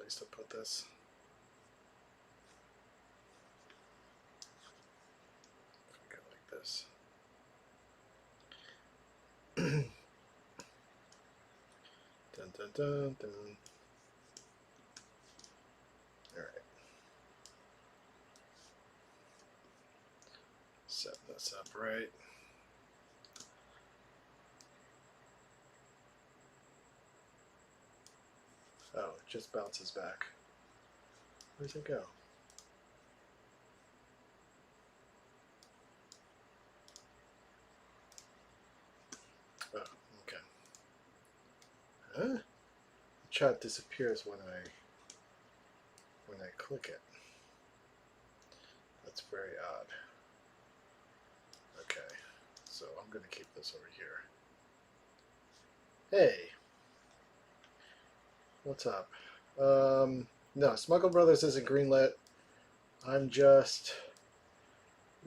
place to put this. Go like this. Dun, dun, dun, dun. All right. Set this up right. Oh, it just bounces back. Where's it go? Oh, okay. Huh? The chat disappears when I click it. That's very odd. Okay, so I'm going to keep this over here. Hey, what's up? No, Smuggle Brothers isn't greenlit. I'm just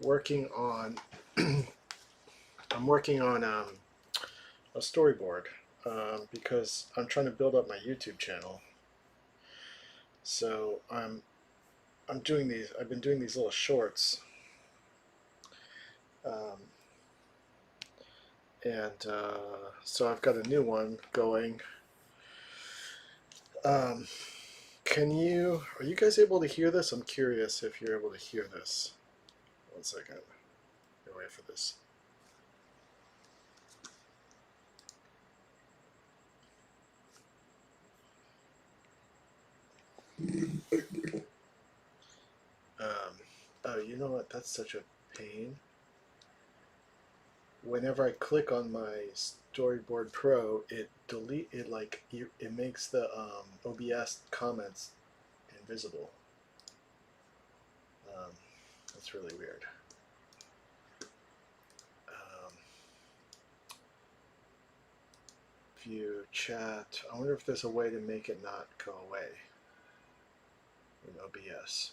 working on I'm working on a storyboard because I'm trying to build up my YouTube channel. So I'm doing these. I've been doing these little shorts, and so I've got a new one going. Are you guys able to hear this? I'm curious if you're able to hear this. One second. Wait for this. Oh, you know what? That's such a pain. Whenever I click on my Storyboard Pro, it makes the OBS comments invisible. That's really weird. View chat. I wonder if there's a way to make it not go away in OBS.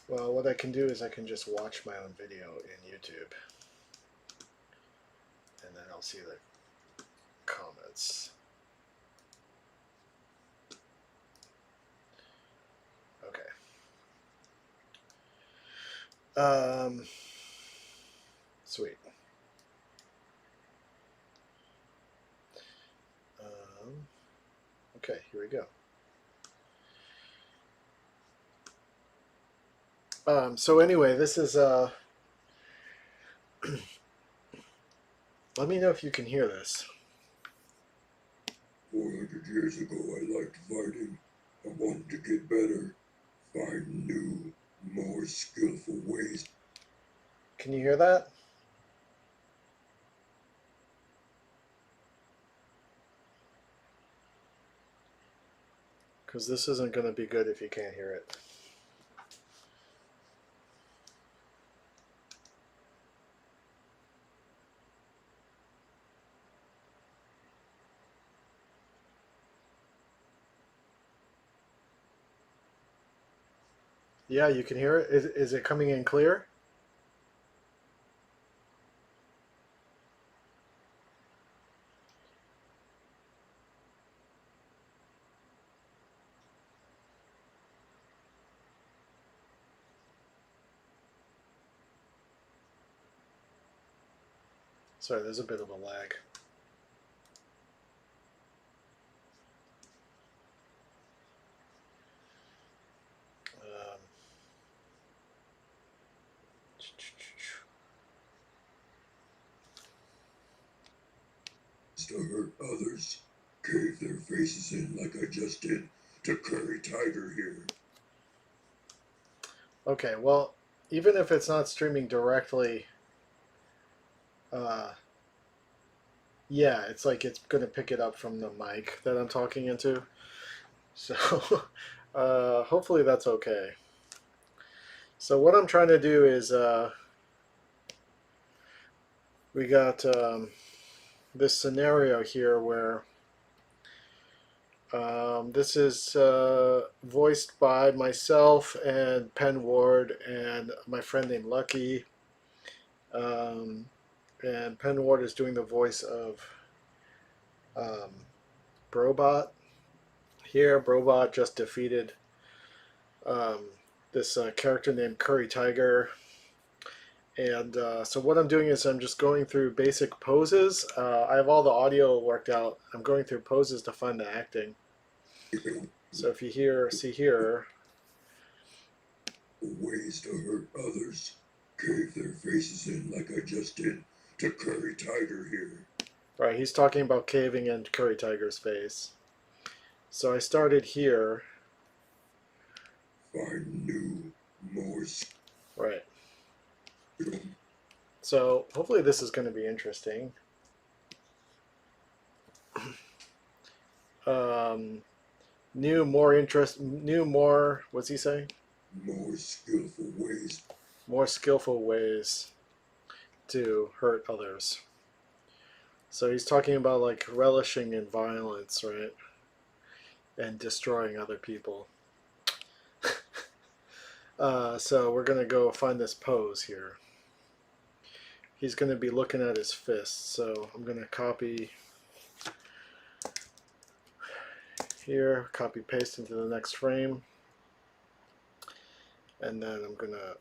Well, what I can do is I can just watch my own video in YouTube, and then I'll see the comments. Okay. Sweet. Okay, here we go. So anyway, this is let me know if you can hear this. 400 years ago, I liked fighting. I wanted to get better, find new, more skillful ways. Can you hear that? Because this isn't going to be good if you can't hear it. Yeah, you can hear it. Is it coming in clear? Sorry, there's a bit of a lag. To hurt others, cave their faces in like I just did to Curry Tiger here. Okay, well, even if it's not streaming directly, yeah, it's like it's going to pick it up from the mic that I'm talking into. So hopefully that's okay. So what I'm trying to do is we got this scenario here where this is voiced by myself and Penn Ward and my friend named Lucky. And Penn Ward is doing the voice of Brobot. Here, Brobot just defeated um, this character named Curry Tiger. And so what I'm doing is I'm just going through basic poses. I have all the audio worked out. I'm going through poses to find the acting. So if you see here, Ways to hurt others. Cave their faces in like I just did to Curry Tiger here. right, he's talking about caving in Curry Tiger's face. So I started here. Find new, more Right. skill. So hopefully this is going to be interesting. New, more, what's he saying? More skillful ways. More skillful ways to hurt others. So he's talking about like relishing in violence, right? And destroying other people. So we're going to go find this pose here. He's going to be looking at his fists. So I'm going to copy here, copy paste into the next frame. And then I'm going to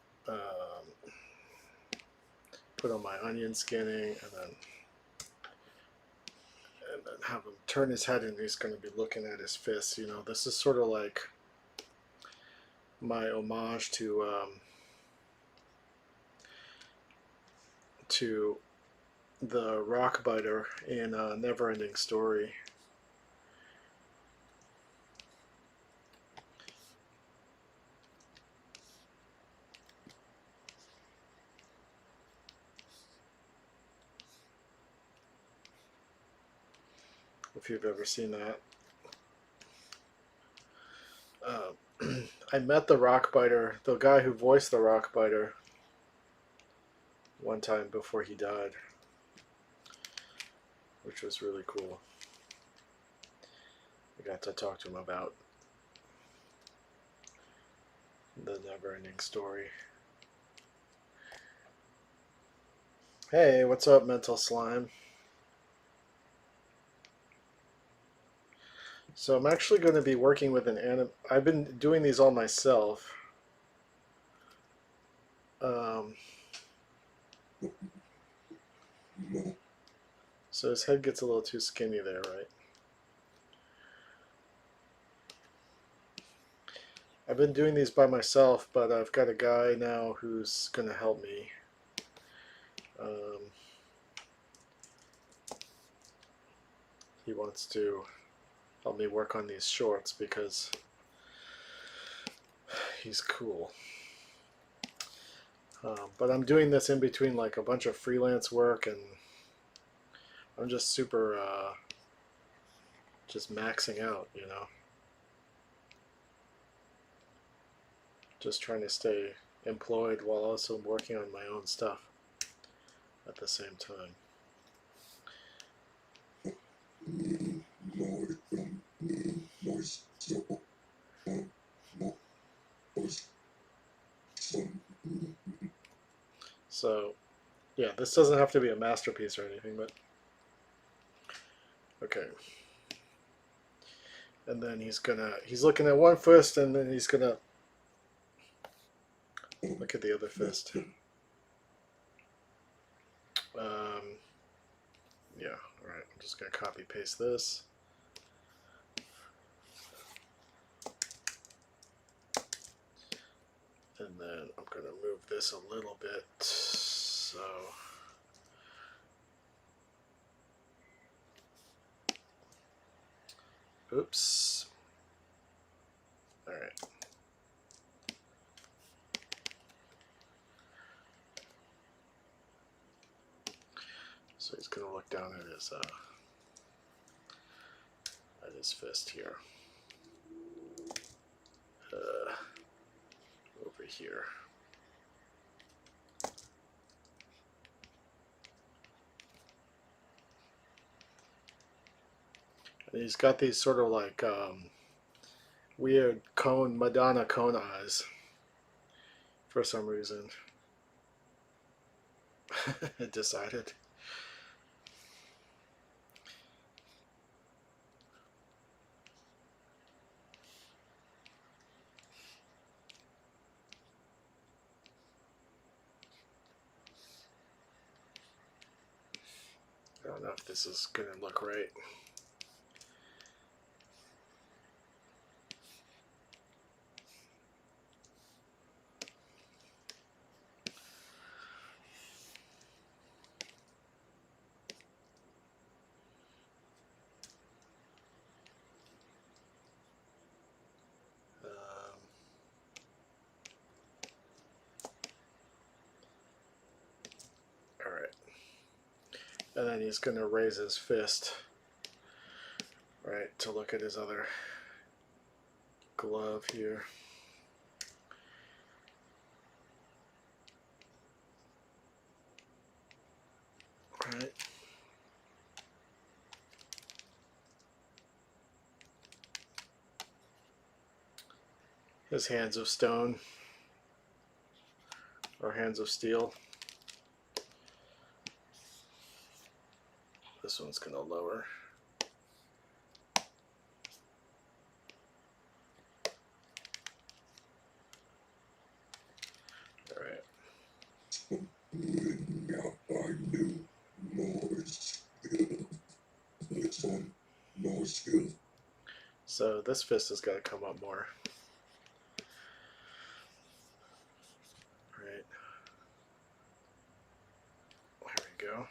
put on my onion scanning and then have him turn his head and he's going to be looking at his fists. You know, this is sort of like my homage to the rock biter in Never-Ending Story. If you've ever seen that. I met the rock biter, the guy who voiced the rock biter, one time before he died, which was really cool. I got to talk to him about the Never-Ending Story. Hey, what's up, Mental Slime? So I'm actually going to be working with I've been doing these all myself. So his head gets a little too skinny there, right? I've been doing these by myself, but I've got a guy now who's going to help me. He wants to help me work on these shorts because he's cool. But I'm doing this in between like a bunch of freelance work, and I'm just super just maxing out, you know. Just trying to stay employed while also working on my own stuff at the same time. So, yeah, this doesn't have to be a masterpiece or anything, but okay. And then he's looking at one fist, and then he's gonna look at the other fist. Yeah, alright, I'm just gonna copy paste this. And then I'm gonna move this a little bit, so oops. Alright. So he's gonna look down at his fist here. Over here. And he's got these sort of like weird Madonna cone eyes for some reason. It decided. don't know if this is going to look right. All right. And then he's going to raise his fist, right, to look at his other glove here. All right. His hands of stone, or hands of steel. This one's going to lower. All right. Now I knew more skill. This one, more skill. So this fist has got to come up more. Right. There we go.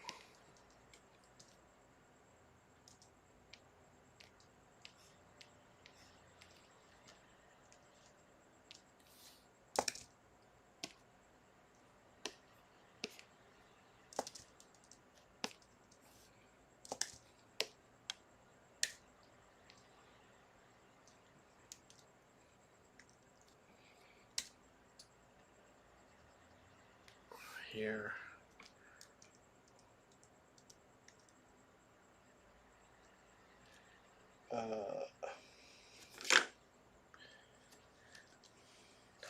Here.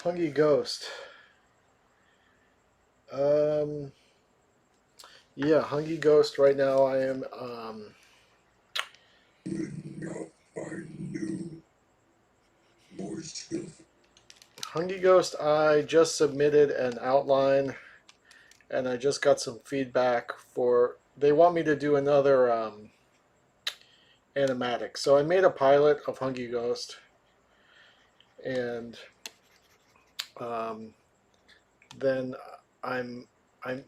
Hungry Ghost. Yeah, Hungry Ghost right now I am Now I knew more skill. Hungry Ghost, I just submitted an outline and I just got some feedback for they want me to do another animatic. So I made a pilot of Hungry Ghost and then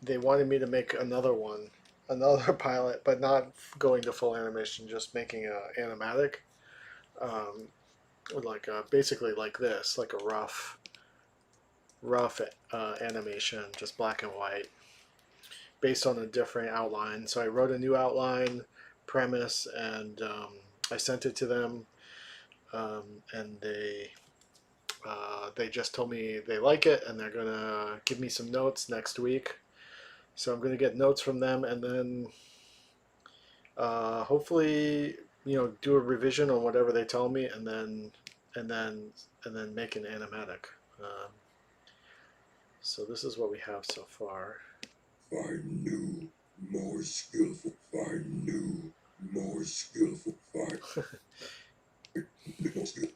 they wanted me to make another one, another pilot, but not going to full animation, just making a animatic, like basically like this, like a rough animation, just black and white, based on a different outline. So I wrote a new outline, premise, and I sent it to them, and they just told me they like it and they're gonna give me some notes next week. So I'm gonna get notes from them and then hopefully do a revision on whatever they tell me and then make an animatic. So this is what we have so far. Find new, more skillful. Find new, more skillful. Find more skill.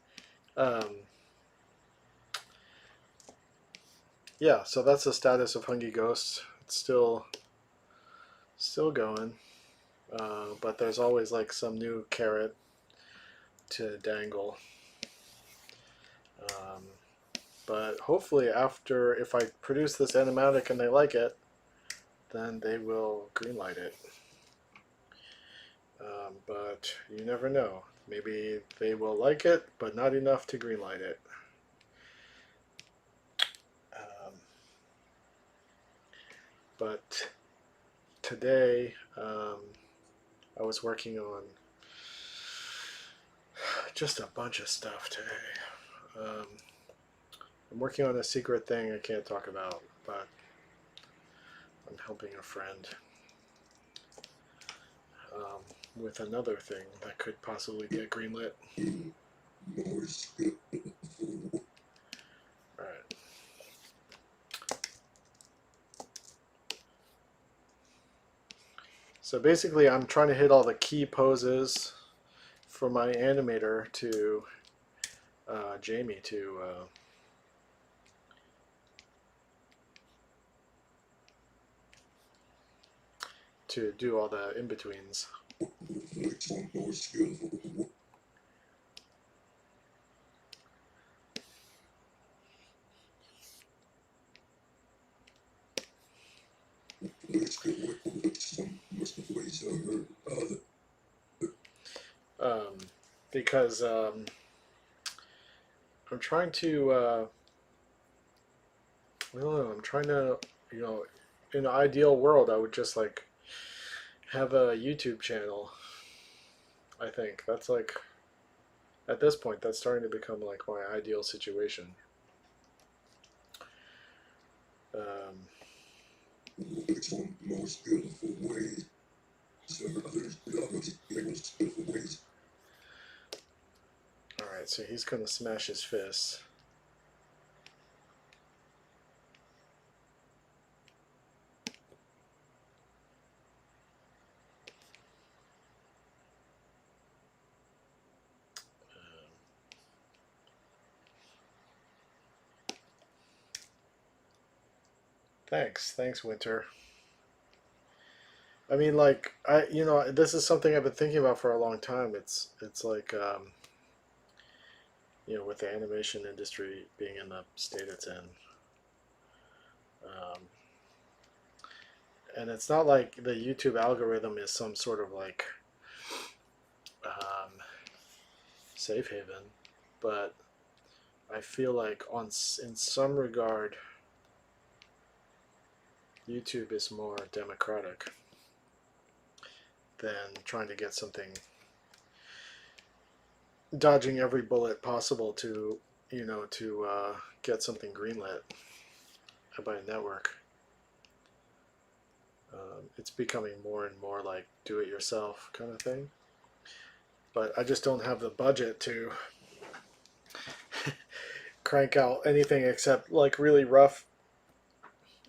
Yeah, so that's the status of Hungry Ghost. It's still going, but there's always like some new carrot to dangle. But hopefully after, if I produce this animatic and they like it, then they will greenlight it. But you never know. Maybe they will like it, but not enough to greenlight it. But today, I was working on just a bunch of stuff today. I'm working on a secret thing I can't talk about, but I'm helping a friend with another thing that could possibly get greenlit. More skillful. Alright. So basically I'm trying to hit all the key poses for my animator to Jamie to do all the in-betweens. Like some more skillful. Let's go with some ways I heard Because I'm trying to, I don't know, I'm trying to, you know, in an ideal world, I would just like have a YouTube channel. I think that's like, at this point, that's starting to become like my ideal situation. some more skillful ways. So others skillful ways. All right, so he's gonna smash his fists. Thanks, Winter. I mean, like this is something I've been thinking about for a long time. It's like, with the animation industry being in the state it's in, um, and it's not like the YouTube algorithm is some sort of like um, safe haven, but I feel like in some regard, YouTube is more democratic than trying to get something, dodging every bullet possible to get something greenlit by a network. It's becoming more and more like do-it-yourself kind of thing. But I just don't have the budget to crank out anything except like really rough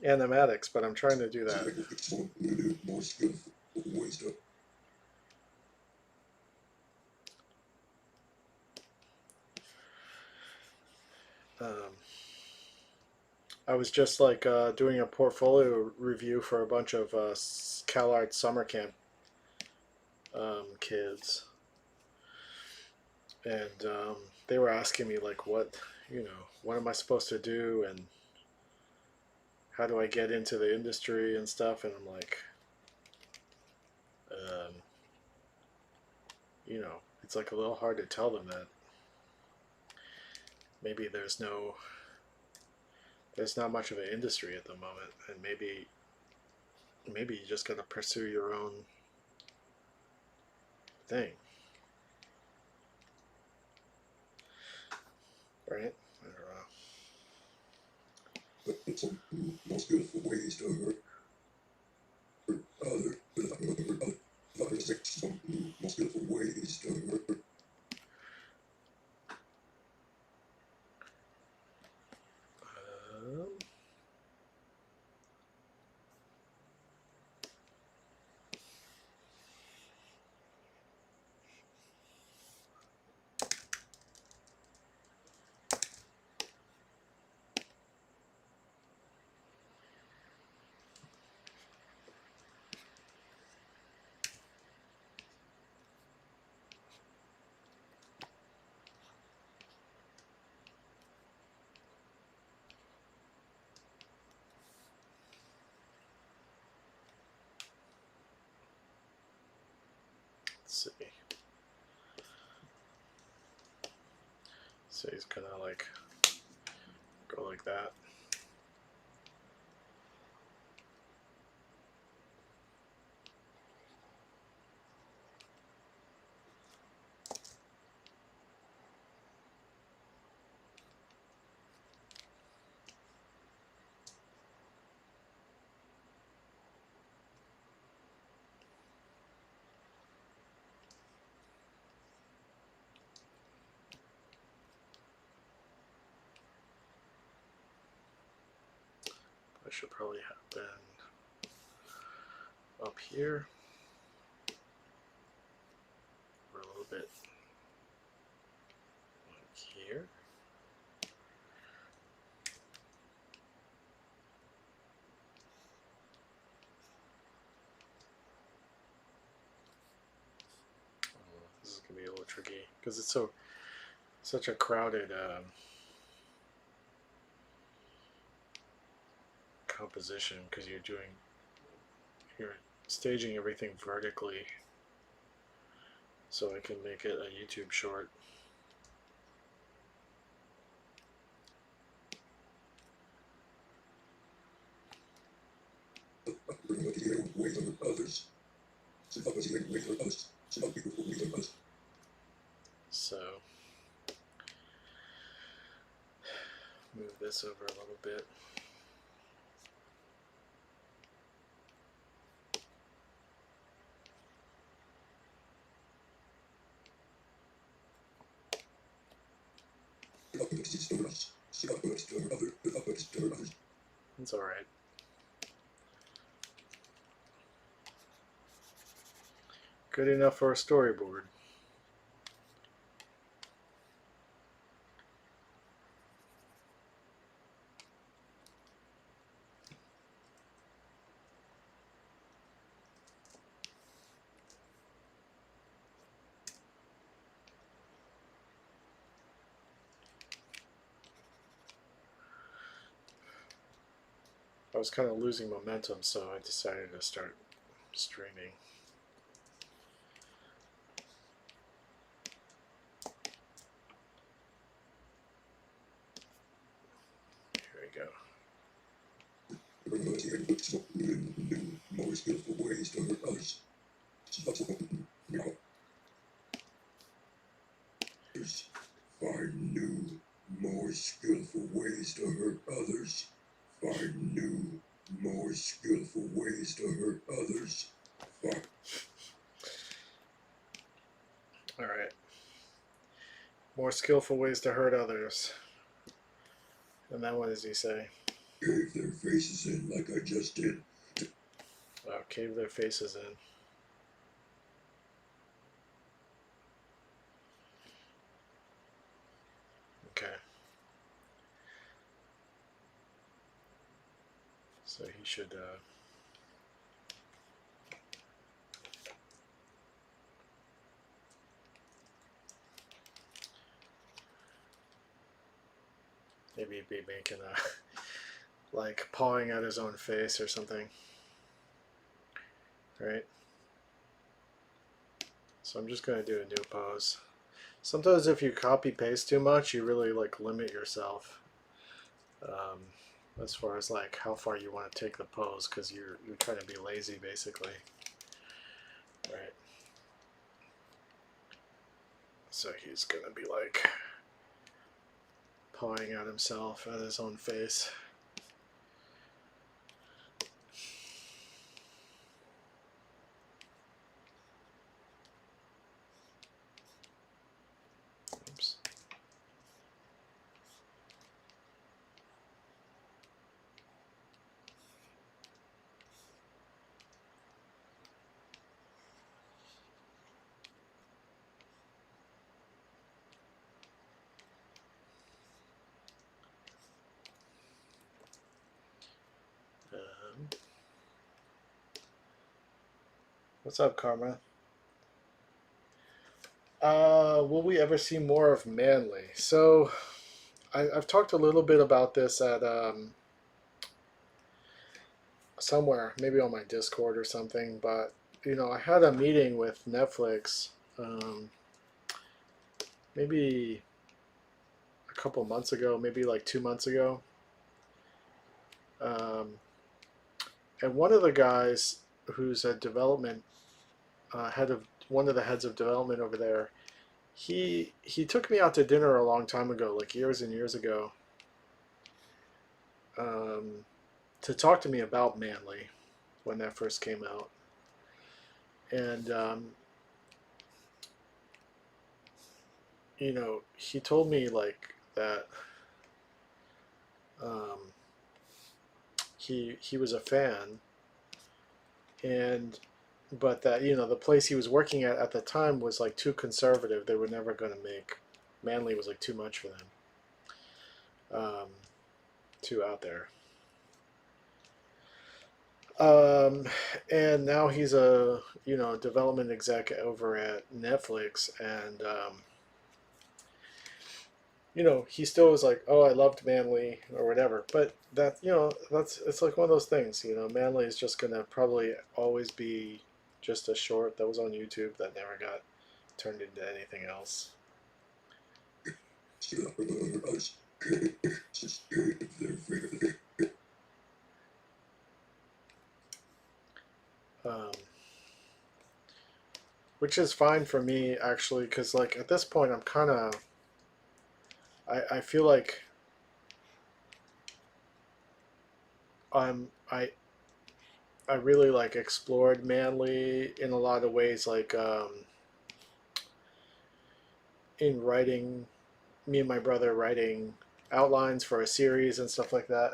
animatics. But I'm trying to do that. Some more skillful ways to. I was just like doing a portfolio review for a bunch of CalArts summer camp kids, and they were asking me like, what am I supposed to do, and how do I get into the industry and stuff, and I'm like, um, it's like a little hard to tell them that maybe there's not much of an industry at the moment, and maybe you just gotta pursue your own thing, right? I don't know. Some more skillful ways to hurt others. Some more skillful ways to hurt. Um, let's see. So he's gonna like go like that. I should probably have been up here or a little bit like here. tricky because it's such a crowded composition because you're staging everything vertically, so I can make it a YouTube short. So move this over a little bit. It's all right. Good enough for a storyboard. I was kind of losing momentum, so I decided to start streaming. Here we go. More skillful ways to hurt others. Find new, more skillful ways to hurt others. Find new, more skillful ways to hurt others. All right. More skillful ways to hurt others. And then what does he say? Cave their faces in like I just did. Oh, cave their faces in. Okay. So he should maybe be making a like pawing at his own face or something. Right? So I'm just going to do a new pose. Sometimes if you copy paste too much, you really like limit yourself as far as like how far you want to take the pose, because you're trying to be lazy basically. Right? So he's going to be like pawing at himself, at his own face. Oops. What's up, Karma? Will we ever see more of Manley? So, I've talked a little bit about this at somewhere, maybe on my Discord or something. But you know, I had a meeting with Netflix, maybe a couple months ago, maybe like 2 months ago, and one of the guys who's a development head of one of the heads of development over there, he took me out to dinner a long time ago, like years and years ago, to talk to me about Manley when that first came out. And you know, he told me like that he was a fan, and but that, you know, the place he was working at the time was like too conservative. They were never going to make Manley, was like too much for them, too out there. Um, and now he's a development exec over at Netflix, and he still was like, oh, I loved Manley or whatever. But that that's it's like one of those things. Manley is just gonna probably always be just a short that was on YouTube that never got turned into anything else. Um, which is fine for me actually, because like at this point I'm kind of I feel like I'm I really like explored Manly in a lot of ways, like in writing, me and my brother writing outlines for a series and stuff like that,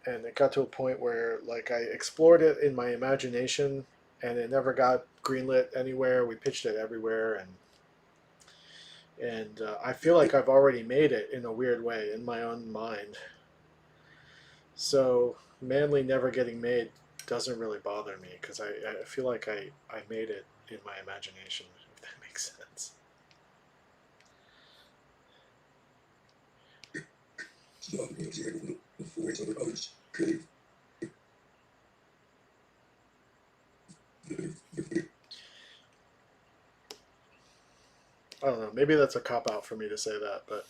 and it got to a point where like I explored it in my imagination, and it never got greenlit anywhere. We pitched it everywhere, and I feel like I've already made it in a weird way in my own mind. So Manly never getting made doesn't really bother me because I feel like I made it in my imagination, if that makes sense. I don't know. Maybe that's a cop out for me to say that, but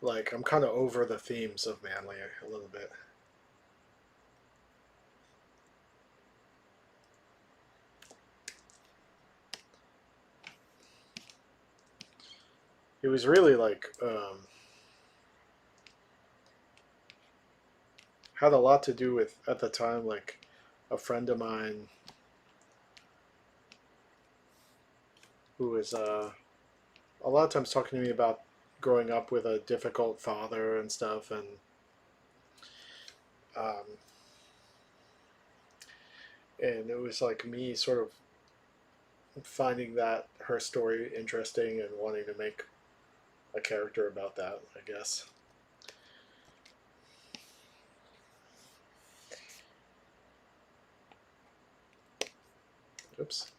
like I'm kind of over the themes of Manly a little bit. It was really like had a lot to do with at the time like a friend of mine who was a lot of times talking to me about growing up with a difficult father and stuff, um, and it was like me sort of finding that her story interesting and wanting to make a character about that, I guess. Oops.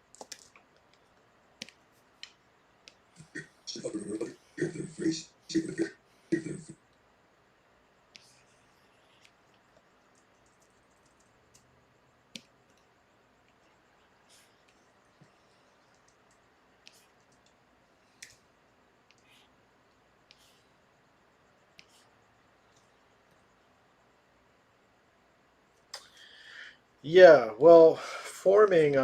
Yeah, well, forming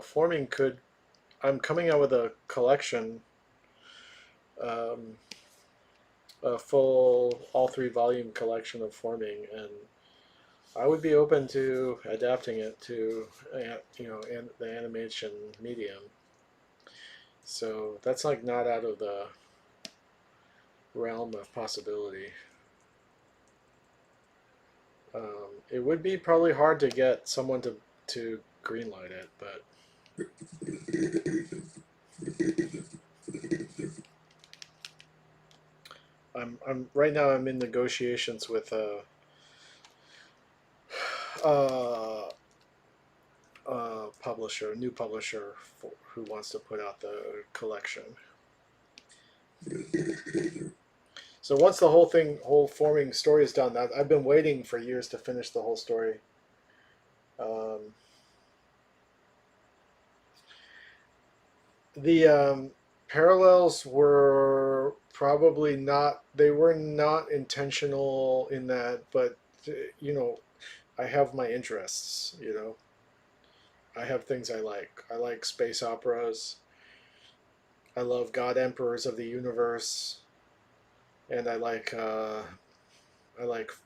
forming could I'm coming out with a collection, um, a full all 3 volume collection of forming, and I would be open to adapting it to the animation medium. So that's like not out of the realm of possibility. It would be probably hard to get someone to greenlight it, but I'm right now I'm in negotiations with a, publisher, a new publisher who wants to put out the collection. So once the whole forming story is done, I've been waiting for years to finish the whole story. Um, the parallels were probably not, they were not intentional in that, but you know, I have my interests. I have things I like. I like space operas. I love God Emperors of the Universe, and I like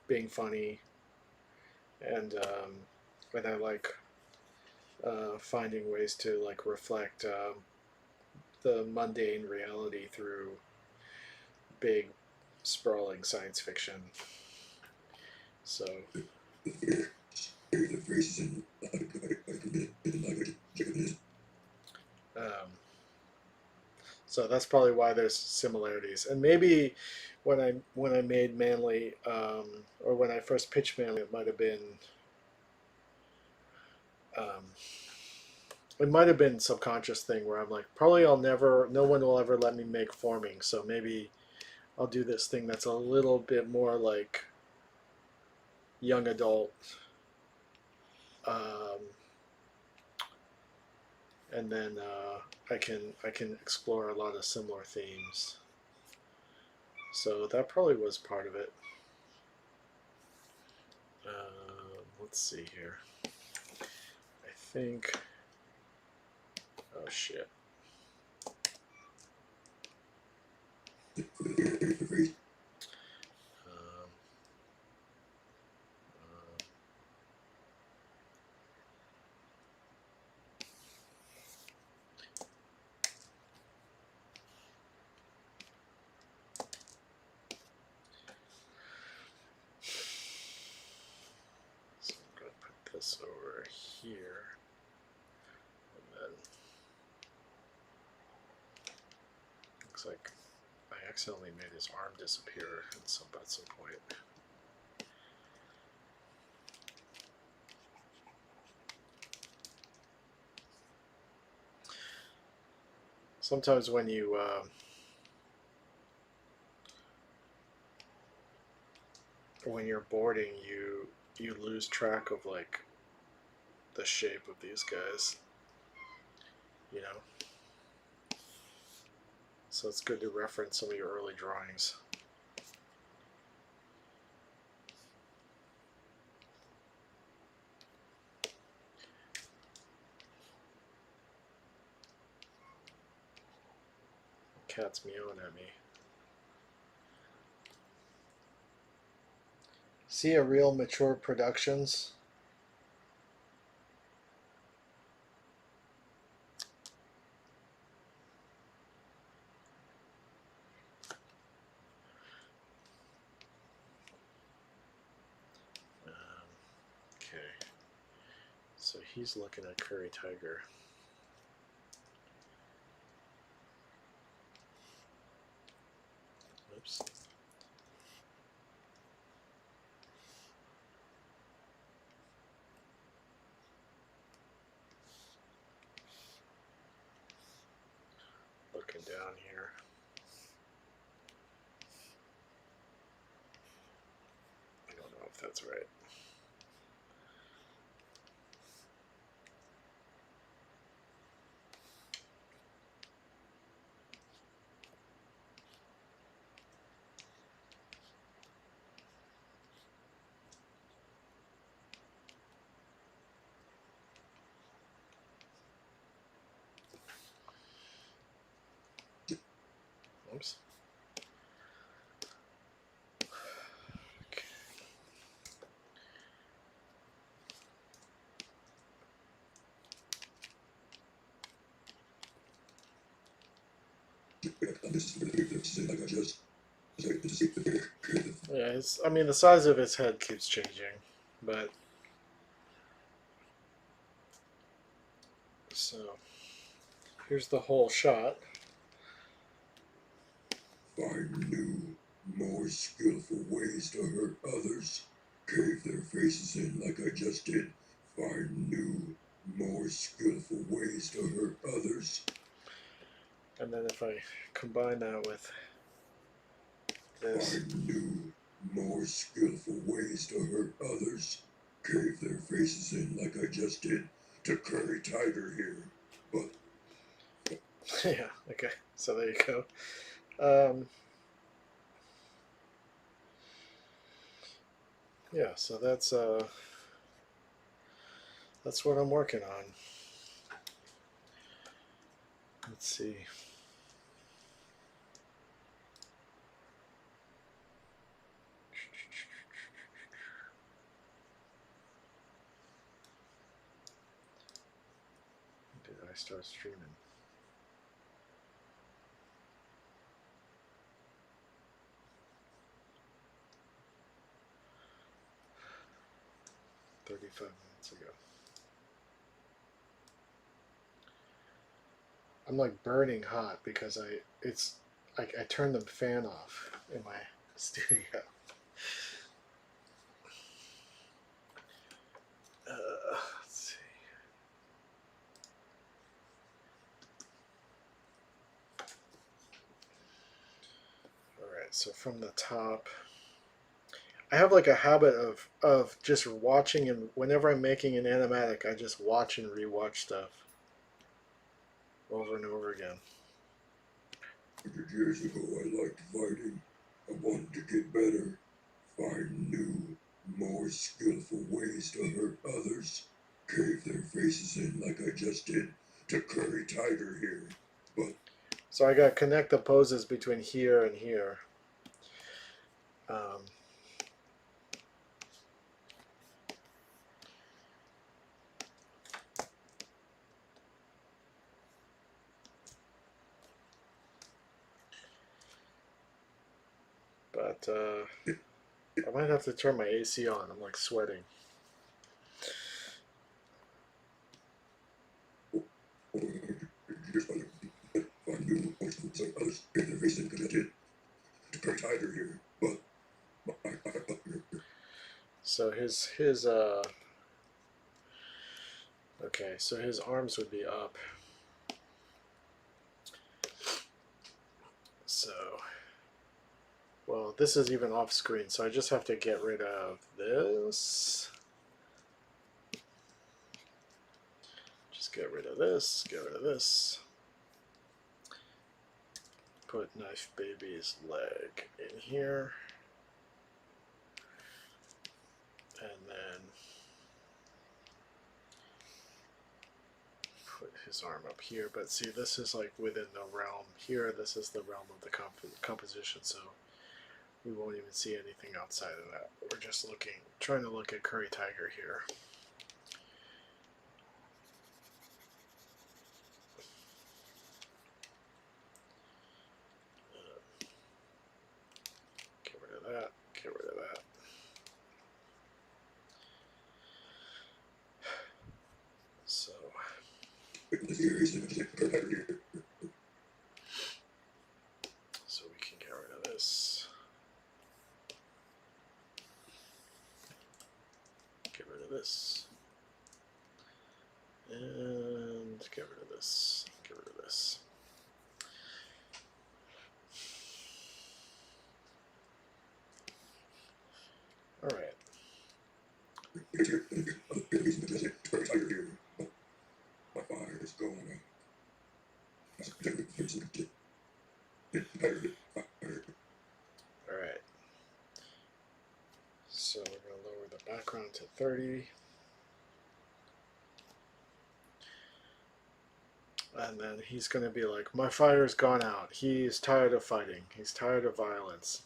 being funny, and I like finding ways to like reflect the mundane reality through big, sprawling science fiction. So So that's probably why there's similarities. And maybe when I made Manley, or when I first pitched Manley, um, it might have been subconscious thing where I'm like, probably no one will ever let me make forming. So maybe I'll do this thing that's a little bit more like young adult, um, and then I can explore a lot of similar themes. So that probably was part of it. Let's see here. I think. Oh shit. Um, so I'm going to put this over here, and then looks like I accidentally made his arm disappear at some point. Sometimes when you're boarding, you lose track of like the shape of these guys, you know. So it's good to reference some of your early drawings. Cat's meowing at me. See a real mature productions. Okay, so he's looking at Curry Tiger. Oops. Looking down here. I don't know if that's right. Oops. Okay. Yeah, I mean, the size of his head keeps changing, but so here's the whole shot. Find new, more skillful ways to hurt others. Cave their faces in like I just did. Find new, more skillful ways to hurt others. And then if I combine that with this. Find new, more skillful ways to hurt others. Cave their faces in like I just did to Curry Tiger here. But Yeah, okay, so there you go. Yeah, so that's what I'm working on. Let's see. Did I start streaming? $35 minutes ago. I'm like burning hot because I turned the fan off in my studio. Let's see. All right, so from the top, I have like a habit of just watching, and whenever I'm making an animatic, I just watch and rewatch stuff over and over again. 100 years ago, I liked fighting. I wanted to get better, find new, more skillful ways to hurt others, cave their faces in like I just did to Curry Tiger here. But So I got to connect the poses between here and here. Um, but I might have to turn my AC on. I'm like sweating. just find new, more skillful others, cave their faces in like I just did to Curry Tiger here. But So his okay, so his arms would be up. So, well, this is even off screen, so I just have to get rid of this. Just get rid of this, get rid of this. Put Knife Baby's leg in here. And then put his arm up here. But see, this is like within the realm here. This is the realm of the composition, so we won't even see anything outside of that. We're just trying to look at Curry Tiger here. Get rid of that, get rid of that. So we can get rid of this. Get rid of this. And get rid of this. Get rid of this. All right. My fire is going out. All right. So we're going to lower the background to 30. And then he's going to be like, my fire's gone out. He's tired of fighting. He's tired of violence.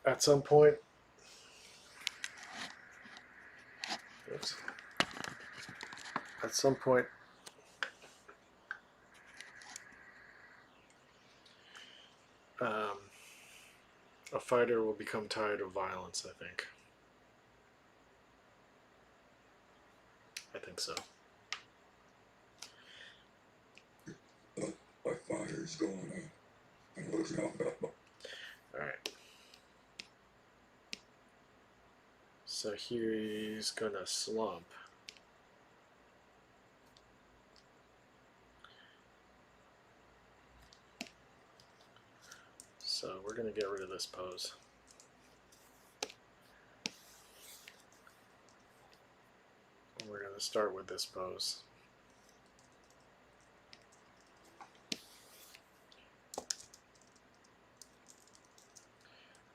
At some point, oops, at some point, a fighter will become tired of violence, I think. I think so. My fire's going out. Alright. So he's gonna slump. So we're gonna get rid of this pose. We're gonna start with this pose.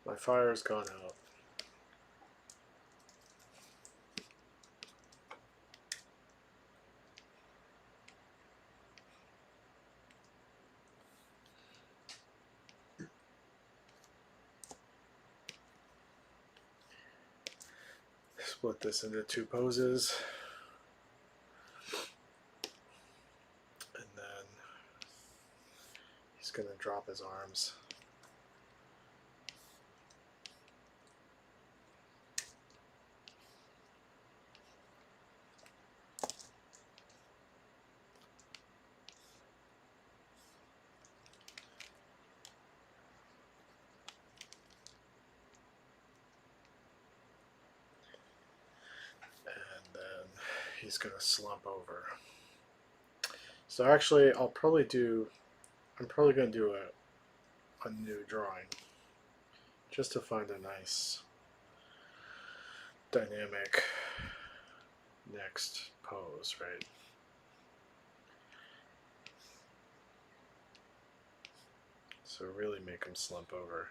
My fire's gone out. Split this into two poses. And then he's going to drop his arms. he's going to slump over. So actually, I'm probably going to do a new drawing just to find a nice dynamic next pose, right? So really make him slump over.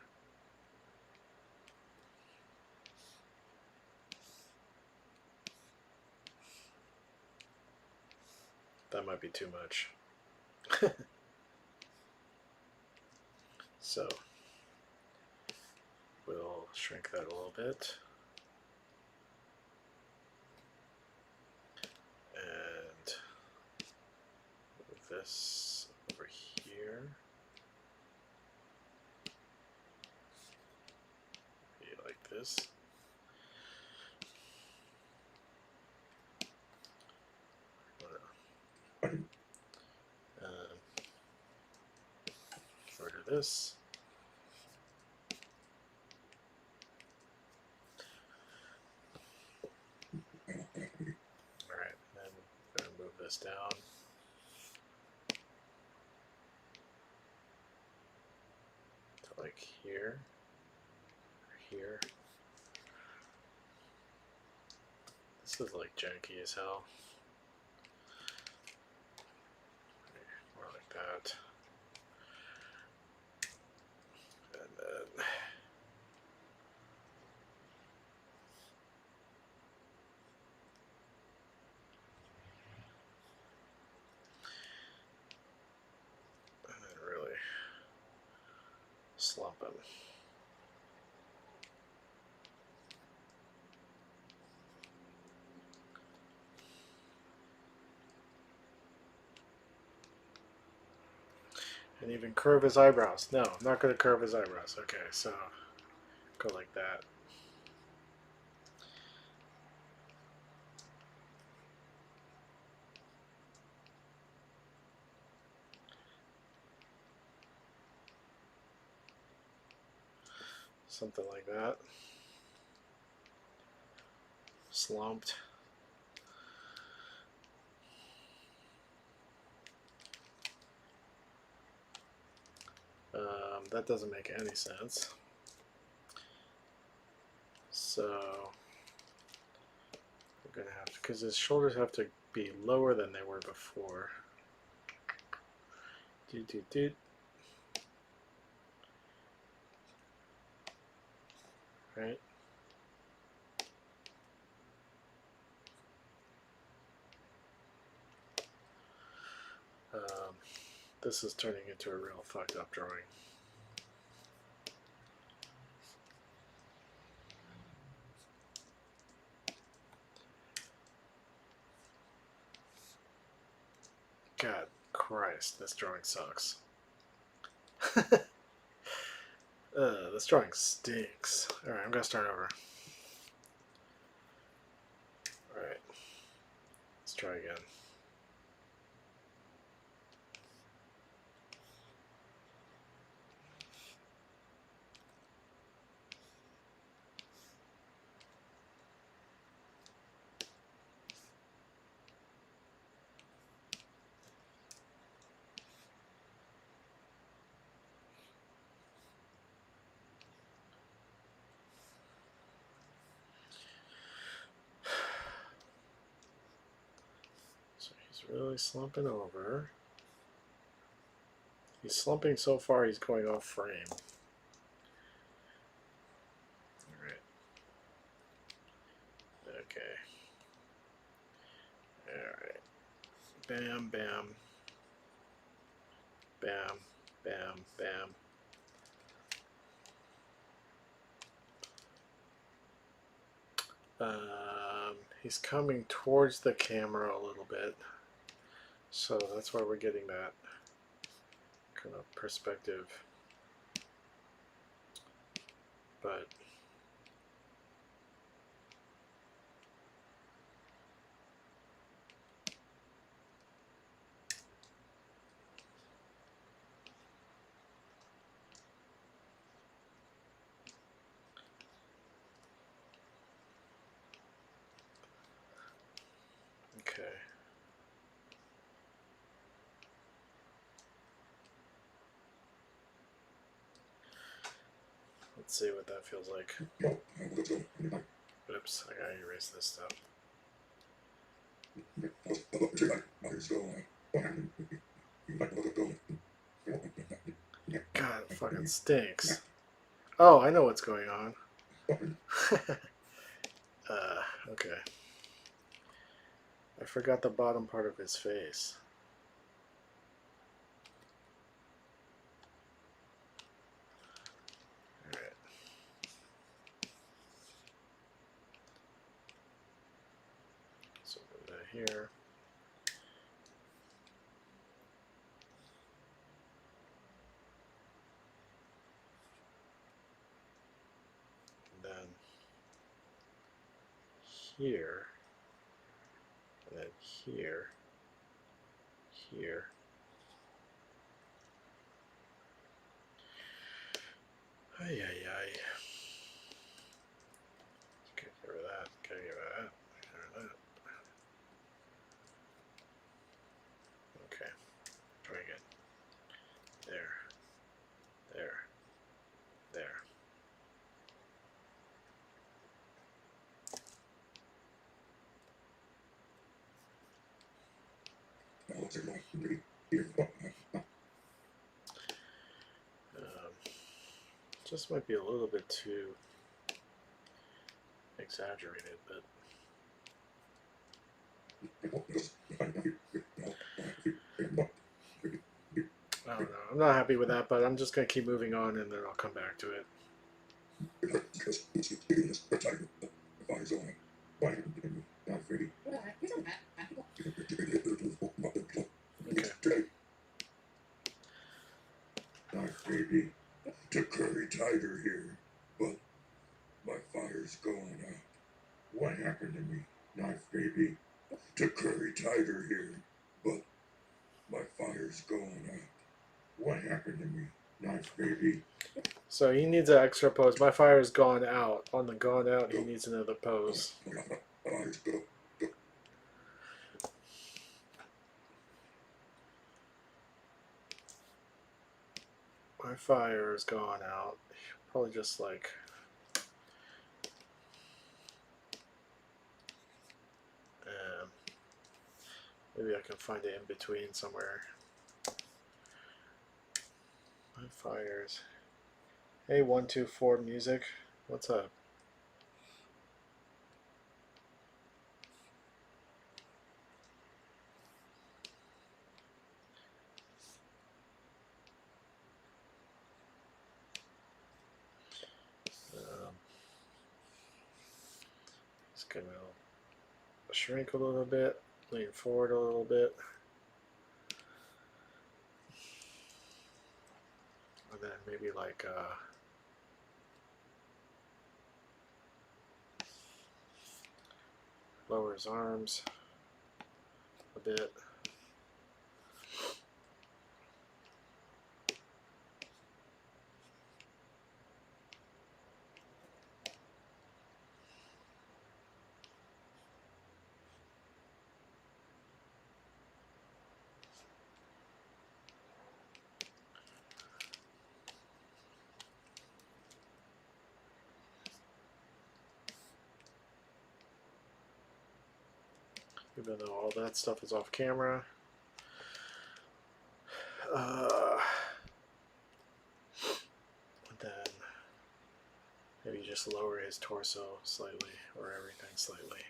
That might be too much. So we'll shrink that a little bit. And move this over here. Be like this. Order this. Alright, then I'm going to move this down. To like here. Or here. This is like janky as hell. More like that. And then really slump him. And even curve his eyebrows. No, I'm not going to curve his eyebrows. Okay, so go like that. Something like that. Slumped. That doesn't make any sense. So we're gonna have to, because his shoulders have to be lower than they were before. Doot, doot, doot. Right. This is turning into a real fucked up drawing. God Christ, this drawing sucks. This drawing stinks. Alright, I'm gonna start over. Alright. Let's try again. So he's really slumping over. He's slumping so far he's going off frame. Alright. Okay. Alright. Bam, bam. Bam, bam, bam. He's coming towards the camera a little bit. So that's why we're getting that kind of perspective. But okay. Let's see what that feels like. Oops, I gotta erase this stuff. God, it fucking stinks. Oh, I know what's going on. Okay. I forgot the bottom part of his face. Alright. So move that here. And then here. And then here. Here. Ay, ay, ay. Get rid of that. Get rid of that. Get rid of that. Okay. Try again. There. There. There. Just might be a little bit too exaggerated, but I don't know. I'm not happy with that, but I'm just going to keep moving on and then I'll come back to it. Okay. Knife baby, to curry tiger here, but my fire's going out. What happened to me? Knife baby, to curry tiger here, but my fire's going out. What happened to me? Knife baby. So he needs an extra pose. My fire's gone out. On the gone out, he needs another pose. My fire's gone out. Probably just like maybe I can find it in between somewhere. My fires. Hey, 124 music. What's up? Just gonna shrink a little bit, lean forward a little bit, and then maybe like lower his arms a bit. Even though all that stuff is off camera. Then maybe just lower his torso slightly, or everything slightly.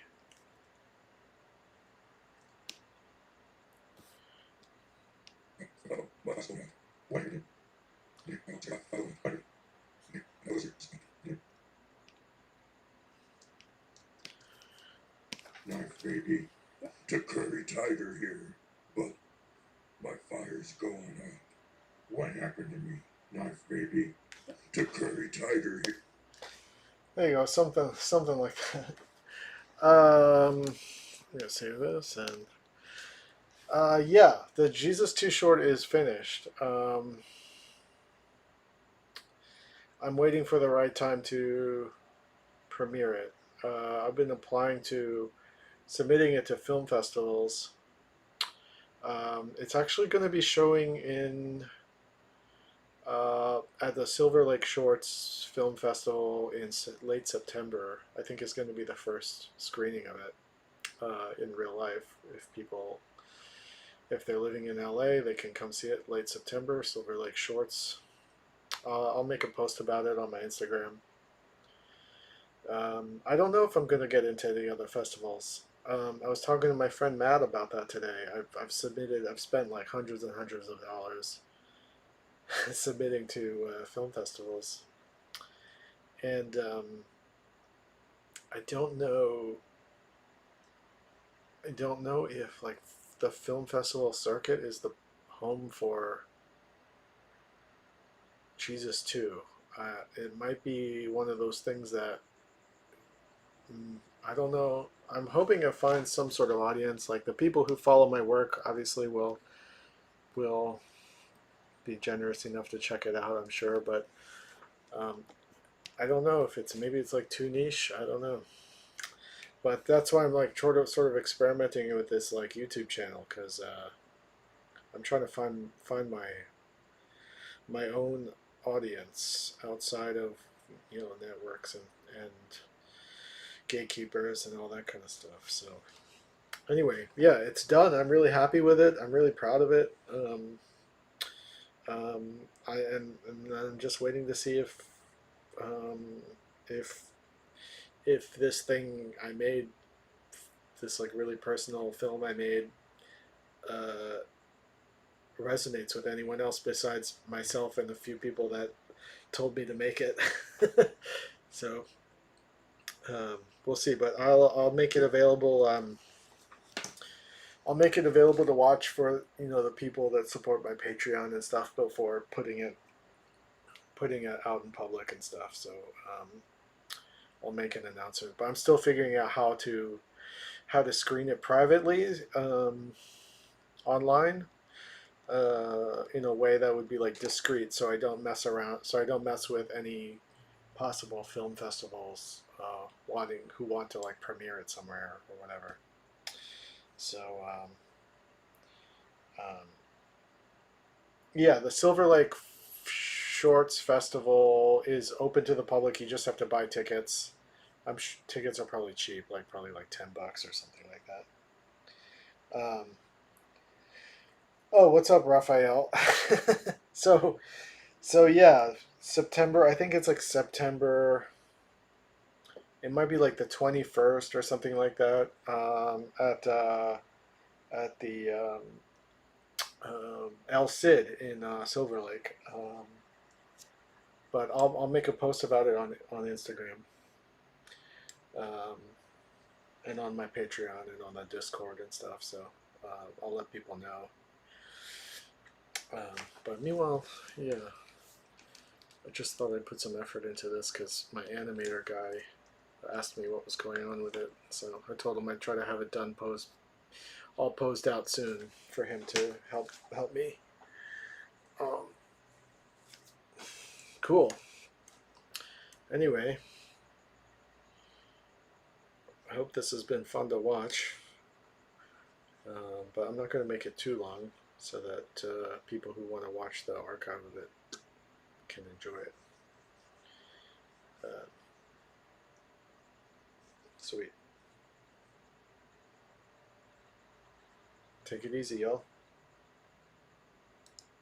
Knife baby, to curry tiger here, but my fire's going out. What happened to me? Knife baby, to curry tiger here. There you go, something like that. I'm gonna save this and yeah, the Jesus Too Short is finished. I'm waiting for the right time to premiere it. I've been applying to submitting it to film festivals. It's actually going to be showing in At the Silver Lake Shorts Film Festival in late September. I think is going to be the first screening of it in real life. If they're living in LA, they can come see it late September. Silver Lake Shorts. I'll make a post about it on my Instagram. I don't know if I'm going to get into any other festivals. I was talking to my friend Matt about that today. I've spent like hundreds and hundreds of dollars submitting to film festivals, and I don't know. I don't know if like the film festival circuit is the home for Jesus too. It might be one of those things that I don't know. I'm hoping I find some sort of audience. Like the people who follow my work, obviously will be generous enough to check it out. I'm sure, but um, I don't know if maybe it's like too niche. I don't know. But that's why I'm like sort of experimenting with this like YouTube channel because I'm trying to find my own audience outside of networks and gatekeepers and all that kind of stuff. So anyway, yeah, it's done. I'm really happy with it. I'm really proud of it. Um, and I'm just waiting to see um, if if this thing I made, this like really personal film I made, uh, resonates with anyone else besides myself and a few people that told me to make it. So we'll see, but I'll make it available. I'll make it available to watch for the people that support my Patreon and stuff before putting it out in public and stuff. So um, I'll make an announcement, but I'm still figuring out how to screen it privately online in a way that would be like discreet, so I don't mess around, so I don't mess with any possible film festivals who want to like premiere it somewhere or whatever. So um, yeah, the Silver Lake Shorts Festival is open to the public. You just have to buy tickets. Tickets are probably cheap, like probably like $10 or something like that. Oh, what's up, Raphael? so so yeah, September. I think it's like September. It might be like the 21st or something like that. At the El Cid in Silver Lake. But I'll make a post about it on Instagram, um, and on my Patreon and on the Discord and stuff. So I'll let people know. But meanwhile, yeah, I just thought I'd put some effort into this because my animator guy asked me what was going on with it. So I told him I'd try to have it done all posed out soon for him to help me. Um, cool. Anyway, I hope this has been fun to watch. But I'm not going to make it too long so that people who want to watch the archive of it can enjoy it. Uh, Sweet. Take it easy, y'all.